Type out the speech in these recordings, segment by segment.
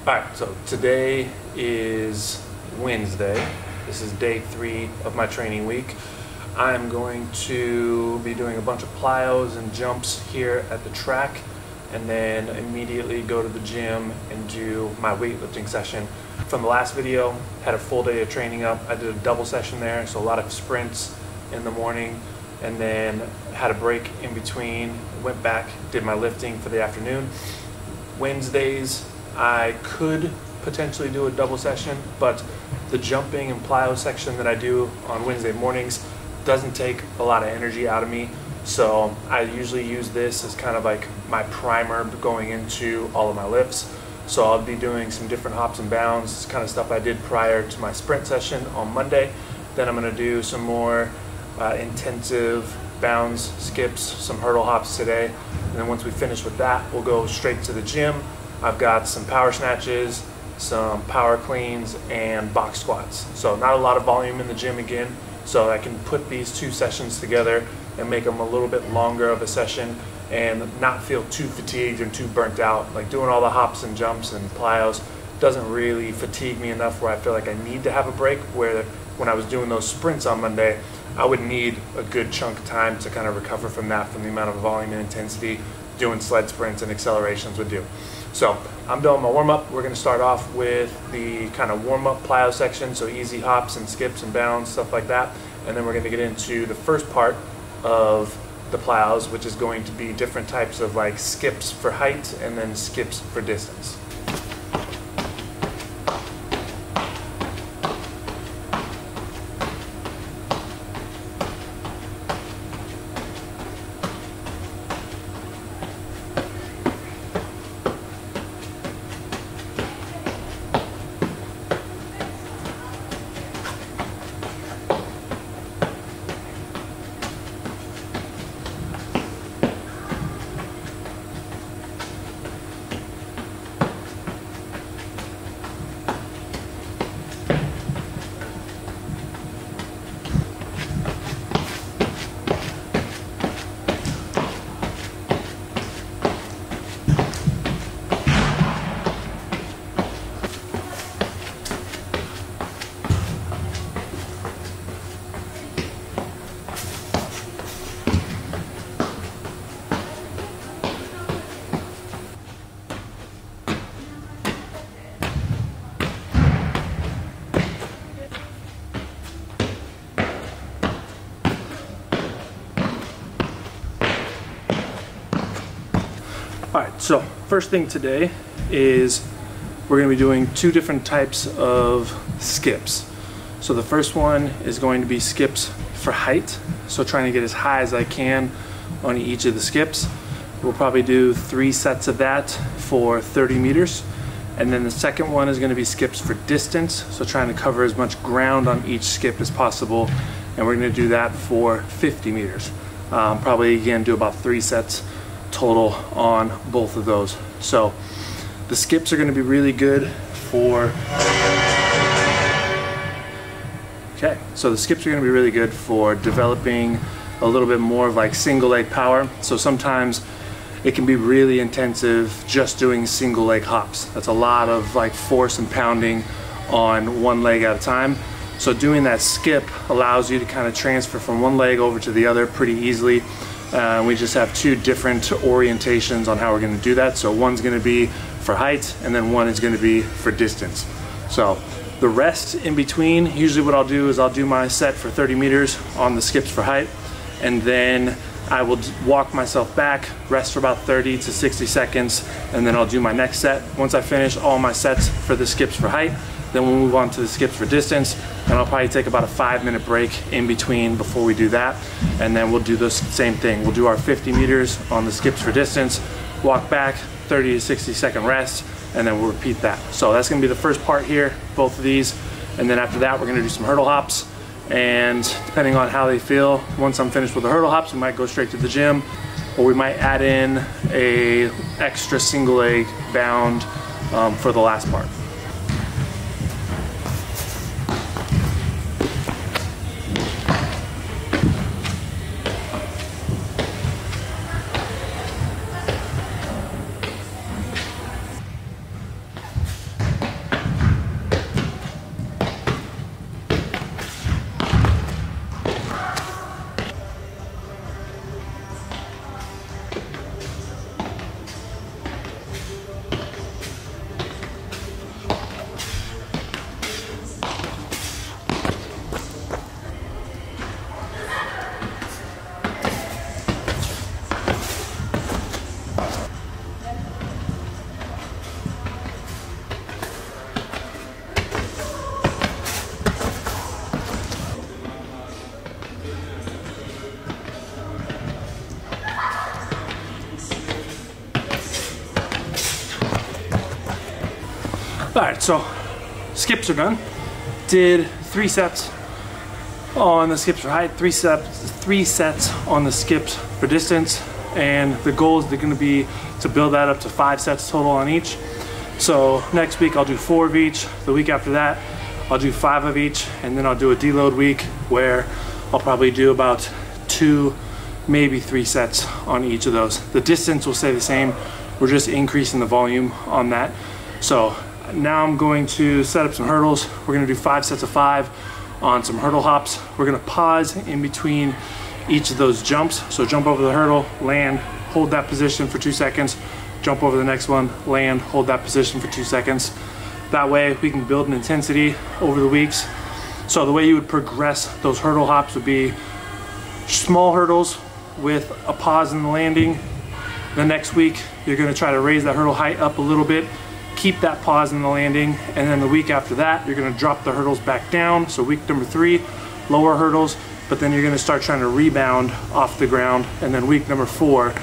Alright, so today is Wednesday. This is day 3 of my training week. I'm going to be doing a bunch of plyos and jumps here at the track, and then immediately go to the gym and do my weightlifting session. From the last video, had a full day of training up. I did a double session there, so a lot of sprints in the morning, and then had a break in between, went back, did my lifting for the afternoon. Wednesdays, I could potentially do a double session, but the jumping and plyo section that I do on Wednesday mornings doesn't take a lot of energy out of me. So I usually use this as kind of like my primer going into all of my lifts. So I'll be doing some different hops and bounds, this kind of stuff I did prior to my sprint session on Monday. Then I'm going to do some more intensive bounds, skips, some hurdle hops today. And then once we finish with that, we'll go straight to the gym. I've got some power snatches, some power cleans, and box squats. So not a lot of volume in the gym again, so I can put these two sessions together and make them a little bit longer of a session and not feel too fatigued and too burnt out. Like doing all the hops and jumps and plyos doesn't really fatigue me enough where I feel like I need to have a break, where when I was doing those sprints on Monday, I would need a good chunk of time to kind of recover from that, from the amount of volume and intensity doing sled sprints and accelerations would do. So I'm done with my warm-up. We're going to start off with the kind of warm-up plyo section, so easy hops and skips and bounds, stuff like that. And then we're going to get into the first part of the plyos, which is going to be different types of like skips for height and then skips for distance. Alright, so first thing today is we're going to be doing two different types of skips. So the first one is going to be skips for height, so trying to get as high as I can on each of the skips. We'll probably do 3 sets of that for 30 meters. And then the second one is going to be skips for distance, so trying to cover as much ground on each skip as possible. And we're going to do that for 50 meters. Probably again do about 3 sets total on both of those. So the skips are going to be really good for developing a little bit more of like single leg power. So sometimes it can be really intensive just doing single leg hops. That's a lot of like force and pounding on one leg at a time. So doing that skip allows you to kind of transfer from one leg over to the other pretty easily. We just have 2 different orientations on how we're going to do that. So one's going to be for height, and then one is going to be for distance. So the rest in between, usually what I'll do is I'll do my set for 30 meters on the skips for height, and then I will walk myself back, rest for about 30 to 60 seconds, and then I'll do my next set. Once I finish all my sets for the skips for height, then we'll move on to the skips for distance, and I'll probably take about a 5-minute break in between before we do that, and then we'll do the same thing. We'll do our 50 meters on the skips for distance, walk back, 30 to 60 second rest, and then we'll repeat that. So that's going to be the first part here, both of these, and then after that we're going to do some hurdle hops, and depending on how they feel, once I'm finished with the hurdle hops, we might go straight to the gym, or we might add in a extra single leg bound for the last part. Alright, so skips are done. Did 3 sets on the skips for height, 3 sets on the skips for distance, and the goal is going to be to build that up to 5 sets total on each. So next week I'll do 4 of each. The week after that I'll do 5 of each, and then I'll do a deload week where I'll probably do about 2, maybe 3 sets on each of those. The distance will stay the same. We're just increasing the volume on that. So now I'm going to set up some hurdles. We're going to do 5 sets of 5 on some hurdle hops. We're going to pause in between each of those jumps. So jump over the hurdle, land, hold that position for 2 seconds, jump over the next one, land, hold that position for 2 seconds. That way we can build an intensity over the weeks. So the way you would progress those hurdle hops would be small hurdles with a pause in the landing. The next week you're going to try to raise that hurdle height up a little bit, keep that pause in the landing, and then the week after that you're going to drop the hurdles back down. So week number 3, lower hurdles, but then you're going to start trying to rebound off the ground, and then week number 4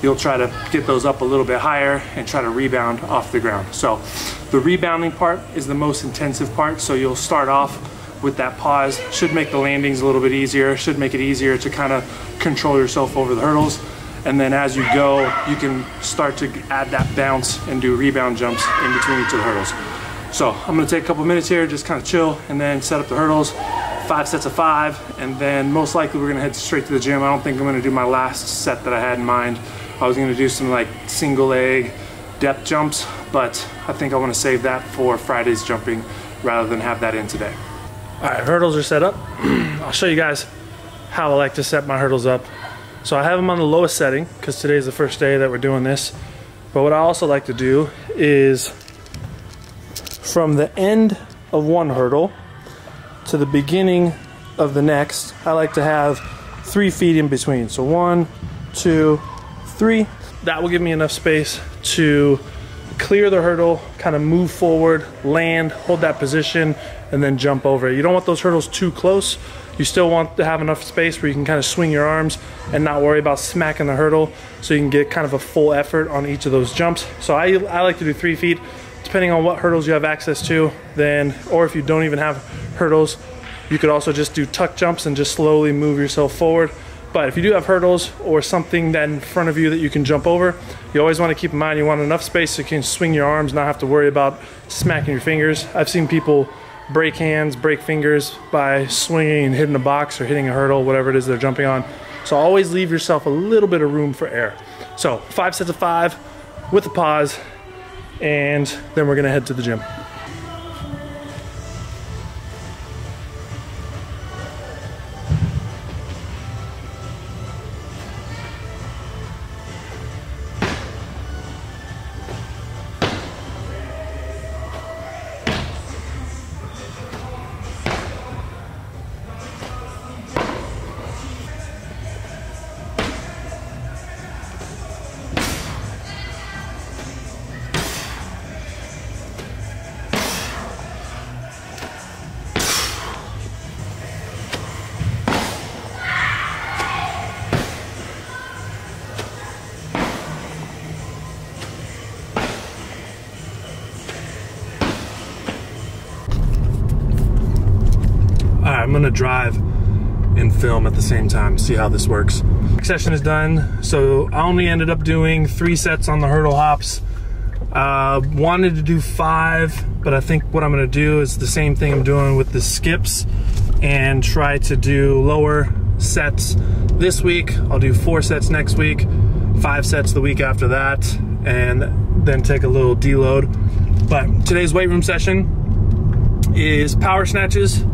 you'll try to get those up a little bit higher and try to rebound off the ground. So the rebounding part is the most intensive part, so you'll start off with that pause. Should make the landings a little bit easier, should make it easier to kind of control yourself over the hurdles. And then as you go, you can start to add that bounce and do rebound jumps in between each of the hurdles. So I'm gonna take a couple minutes here, just kind of chill, and then set up the hurdles, 5 sets of 5, and then most likely we're gonna head straight to the gym. I don't think I'm gonna do my last set that I had in mind. I was gonna do some like single leg depth jumps, but I think I wanna save that for Friday's jumping rather than have that in today. All right, hurdles are set up. I'll show you guys how I like to set my hurdles up. So I have them on the lowest setting because today's the first day that we're doing this. But what I also like to do is from the end of one hurdle to the beginning of the next, I like to have 3 feet in between. So 1, 2, 3. That will give me enough space to clear the hurdle, kind of move forward, land, hold that position, and then jump over it. You don't want those hurdles too close. You still want to have enough space where you can kind of swing your arms and not worry about smacking the hurdle, so you can get kind of a full effort on each of those jumps. So I like to do 3 feet, depending on what hurdles you have access to. Then, or if you don't even have hurdles, you could also just do tuck jumps and just slowly move yourself forward. But if you do have hurdles or something that in front of you that you can jump over, you always want to keep in mind you want enough space so you can swing your arms, not have to worry about smacking your fingers. I've seen people break hands, break fingers by swinging and hitting a box or hitting a hurdle, whatever it is they're jumping on. So always leave yourself a little bit of room for error. So 5 sets of 5 with a pause, and then we're gonna head to the gym. I'm gonna drive and film at the same time, see how this works. Next session is done, so I only ended up doing 3 sets on the hurdle hops. Wanted to do 5, but I think what I'm gonna do is the same thing I'm doing with the skips and try to do lower sets this week. I'll do 4 sets next week, 5 sets the week after that, and then take a little deload. But today's weight room session is power snatches,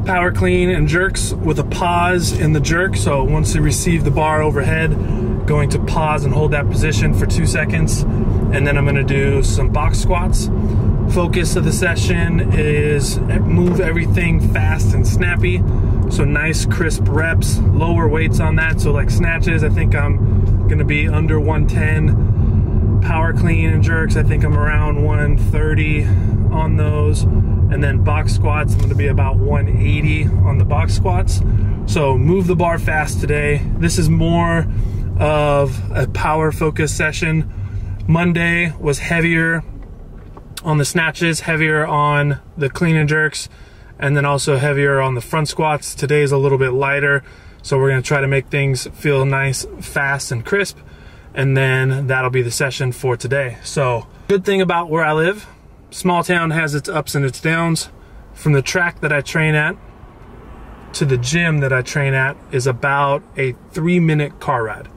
power clean, and jerks with a pause in the jerk. So once you receive the bar overhead, going to pause and hold that position for 2 seconds. And then I'm gonna do some box squats. Focus of the session is move everything fast and snappy. So nice crisp reps, lower weights on that. So like snatches, I think I'm gonna be under 110. Power clean and jerks, I think I'm around 130 on those. And then box squats, I'm gonna be about 180 on the box squats. So move the bar fast today. This is more of a power focused session. Monday was heavier on the snatches, heavier on the clean and jerks, and then also heavier on the front squats. Today is a little bit lighter, so we're gonna try to make things feel nice, fast, and crisp, and then that'll be the session for today. So, good thing about where I live, small town has its ups and its downs. From the track that I train at to the gym that I train at is about a 3-minute car ride.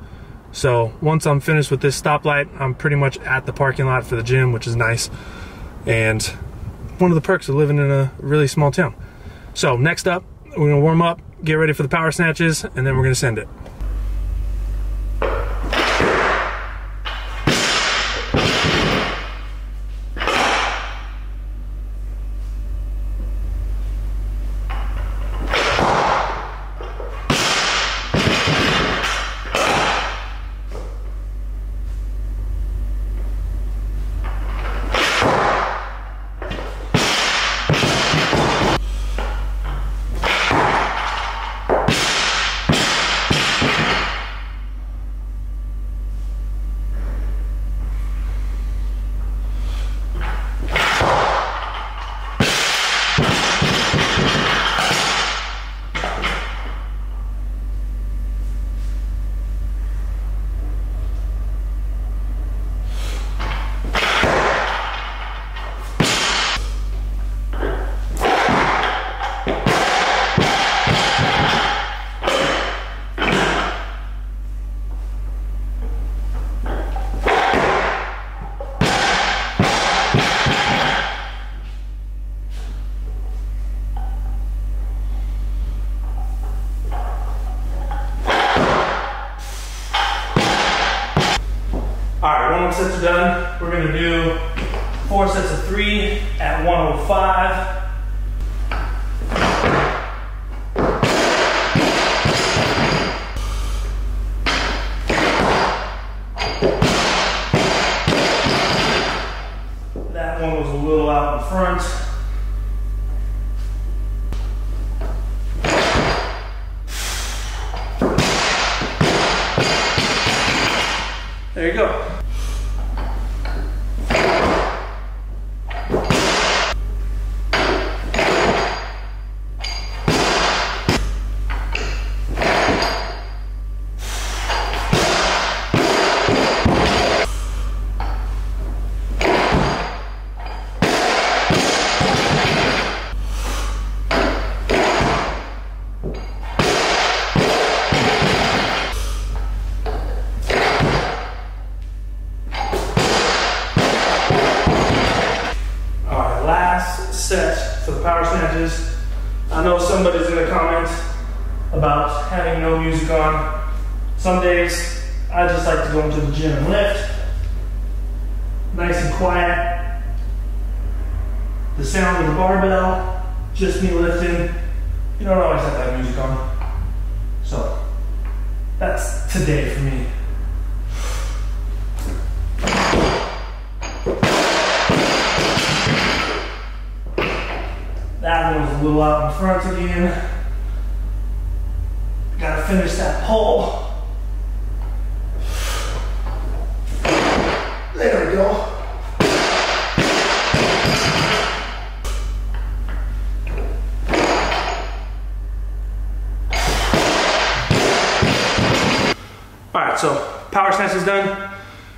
So once I'm finished with this stoplight, I'm pretty much at the parking lot for the gym, which is nice. And one of the perks of living in a really small town. So next up, we're gonna warm up, get ready for the power snatches, and then we're gonna send it. Sets are done. We're gonna do 4 sets of 3 at 105. That one was a little out in front. There you go. Set for the power snatches. I know somebody's gonna comment about having no music on. Some days I just like to go into the gym and lift. Nice and quiet. The sound of the barbell, just me lifting. You don't always have to have music on. So that's today for me. That one was a little out in front again. Gotta finish that pull. There we go. All right, so power snatch is done.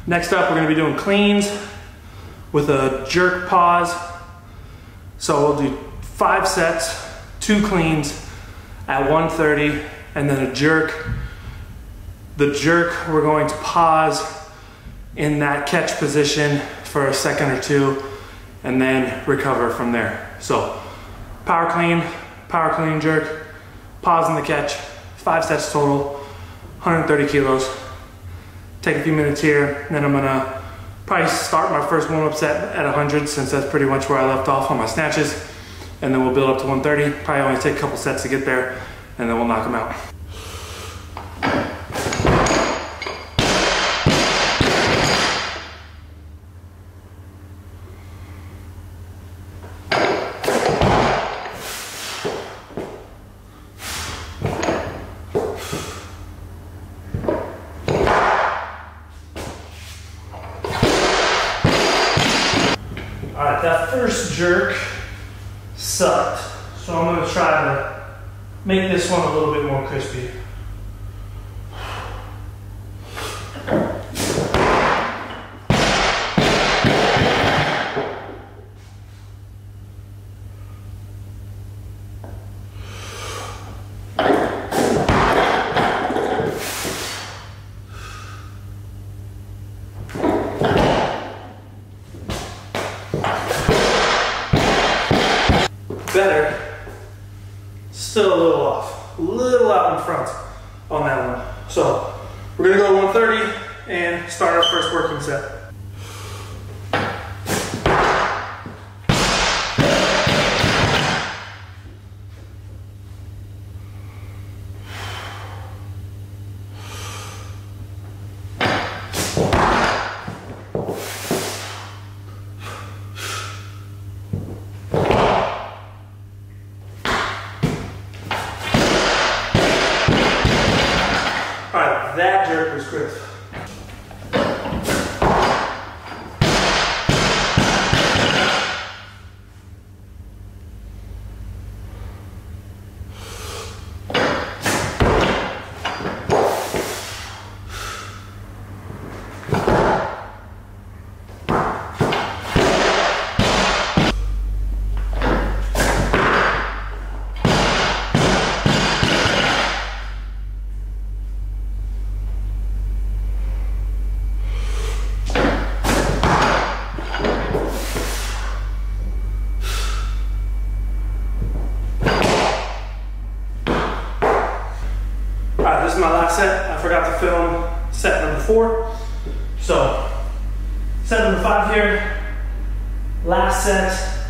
Next up, we're gonna be doing cleans with a jerk pause. So we'll do 5 sets, 2 cleans at 130, and then a jerk. The jerk, we're going to pause in that catch position for a second or 2, and then recover from there. So power clean jerk, pause in the catch, 5 sets total, 130 kilos. Take a few minutes here, and then I'm gonna probably start my first warm-up set at 100, since that's pretty much where I left off on my snatches. And then we'll build up to 130. Probably only take a couple sets to get there. and then we'll knock them out. Alright, that first jerk sucked, so I'm going to try to make this one a little bit more crispy. Better, still a little off, a little out in front on that one. So we're gonna go 130 and start our first working set. Alright, that jerk was crisp. Alright, this is my last set. I forgot to film set number 4. So, set number 5 here. Last set,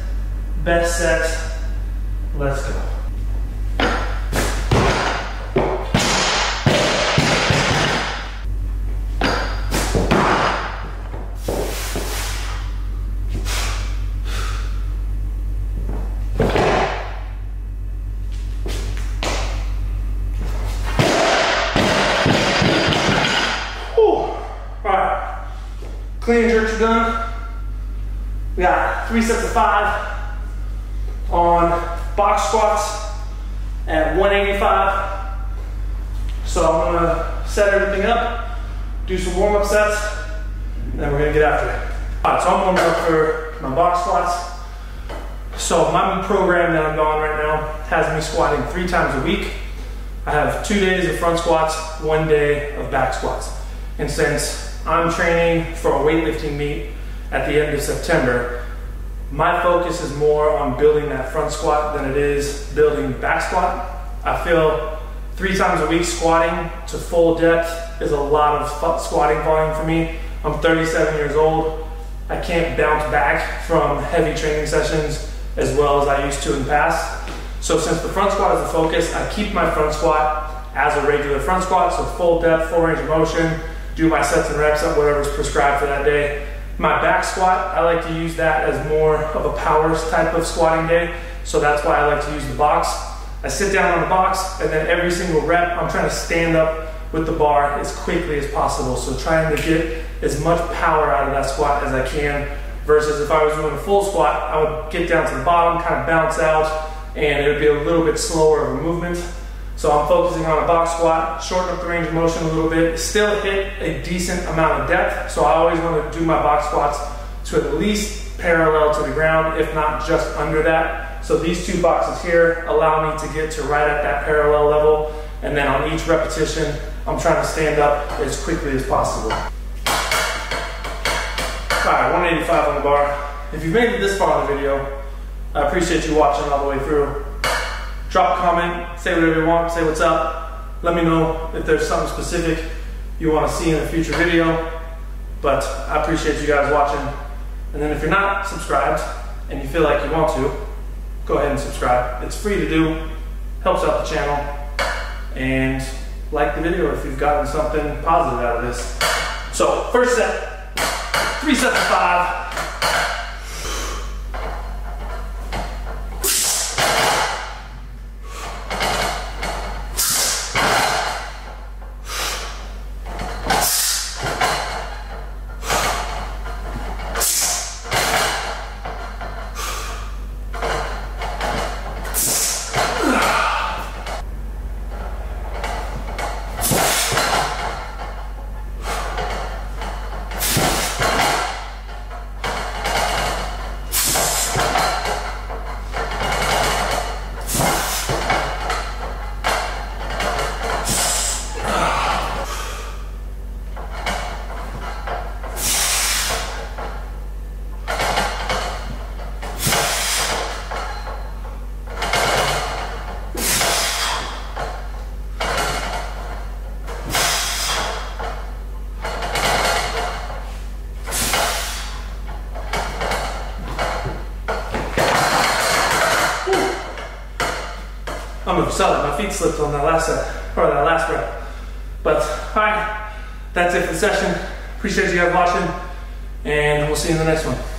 best set. Let's go. Clean and jerks are done. We got 3 sets of 5 on box squats at 185. So I'm gonna set everything up, do some warm-up sets, and then we're gonna get after it. All right, so I'm warming up for my box squats. So my new program that I'm on right now has me squatting 3 times a week. I have 2 days of front squats, 1 day of back squats. And since I'm training for a weightlifting meet at the end of September, my focus is more on building that front squat than it is building back squat. I feel 3 times a week squatting to full depth is a lot of squatting volume for me. I'm 37 years old. I can't bounce back from heavy training sessions as well as I used to in the past. So since the front squat is the focus, I keep my front squat as a regular front squat, so full depth, full range of motion, do my sets and reps at whatever's prescribed for that day. My back squat, I like to use that as more of a power type of squatting day, so that's why I like to use the box. I sit down on the box, and then every single rep, I'm trying to stand up with the bar as quickly as possible, so trying to get as much power out of that squat as I can, versus if I was doing a full squat, I would get down to the bottom, kind of bounce out, and it would be a little bit slower of a movement. So I'm focusing on a box squat, shorten up the range of motion a little bit, still hit a decent amount of depth. So I always want to do my box squats to at least parallel to the ground, if not just under that. So these 2 boxes here allow me to get to right at that parallel level. And then on each repetition, I'm trying to stand up as quickly as possible. All right, 185 on the bar. If you've made it this far in the video, I appreciate you watching all the way through. Drop a comment, say whatever you want, say what's up. Let me know if there's something specific you want to see in a future video. But I appreciate you guys watching. And then if you're not subscribed and you feel like you want to, go ahead and subscribe. It's free to do, helps out the channel. and like the video if you've gotten something positive out of this. So first set, 3 sets of 5. I'm sorry, my feet slipped on that last set, or that last rep. But, alright, that's it for the session. Appreciate you guys watching, and we'll see you in the next one.